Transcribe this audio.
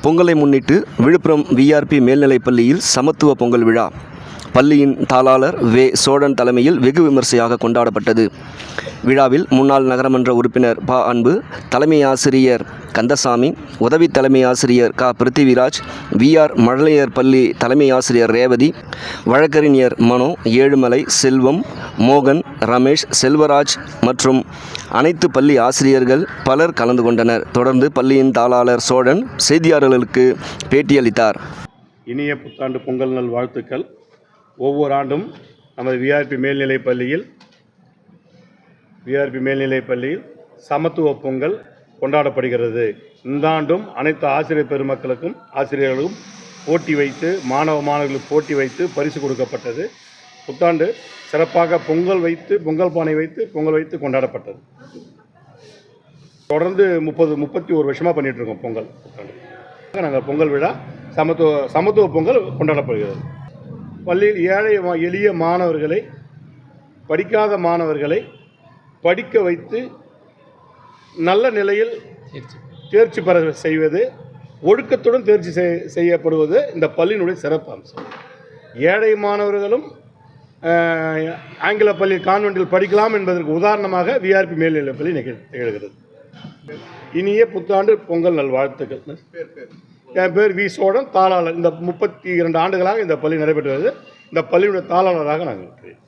பொங்கலை முன்னிட்டு விழுப்புரம் விஆர்பி மேல்நிலைப்பள்ளியில் சமத்துவ பொங்கல் விழா பள்ளியின் தாளாளர் வே. சோழன் தலைமையில் வெகு விமர்சையாக கொண்டாடப்பட்டது. விழாவில் முன்னாள் நகரமன்ற உறுப்பினர் ப. அன்பு, தலைமை ஆசிரியர் கந்தசாமி, உதவி தலைமை ஆசிரியர் க. பிருத்திவிராஜ், விஆர் மழலையர் பள்ளி தலைமை ஆசிரியர் ரேவதி, வழக்கறிஞர் மனோ, ஏழுமலை, செல்வம், மோகன், ரமேஷ், செல்வராஜ் மற்றும் அனைத்து பள்ளி ஆசிரியர்கள் பலர் கலந்து கொண்டனர். தொடர்ந்து பள்ளியின் தாளாளர் சோழன் செய்தியாளர்களுக்கு பேட்டியளித்தார். இனிய புத்தாண்டு பொங்கல் நல் வாழ்த்துக்கள். ஒவ்வொரு ஆண்டும் நமது விஆர்பி மேல்நிலைப்பள்ளியில் சமத்துவ பொங்கல் கொண்டாடப்படுகிறது. இந்த ஆண்டும் அனைத்து ஆசிரியர் பெருமக்களுக்கும் ஆசிரியர்களுக்கும் போட்டி வைத்து மாணவர்களுக்கு போட்டி வைத்து பரிசு கொடுக்கப்பட்டது. புத்தாண்டு சிறப்பாக பொங்கல் பானை வைத்து பொங்கல் வைத்து கொண்டாடப்பட்டது. தொடர்ந்து 31 வருஷமாக பண்ணிகிட்டு இருக்கோம் பொங்கல் புத்தாண்டு. நாங்கள் பொங்கல் விழா சமத்துவ பொங்கல் கொண்டாடப்படுகிறது. பள்ளியில் ஏழை எளிய மாணவர்களை, படிக்காத மாணவர்களை படிக்க வைத்து நல்ல நிலையில் தேர்ச்சி பெற செய்வது, ஒழுக்கத்துடன் தேர்ச்சி செய்யப்படுவது இந்த பள்ளியினுடைய சிறப்பு அம்சம். ஏழை மாணவர்களும் ஆங்கில பள்ளி கான்வென்ட்டில் படிக்கலாம் என்பதற்கு உதாரணமாக விஆர்பி மேல்நிலைப்பள்ளி திகழ்கிறது. இனிய புத்தாண்டு பொங்கல் நல்வாழ்த்துக்கள். என் பேர் வி. சோழன், தாளாளர். இந்த 32 ஆண்டுகளாக இந்த பள்ளி நடைபெற்று வருது. இந்த பள்ளியுடைய தாளாளராக நான் இருக்கிறேன்.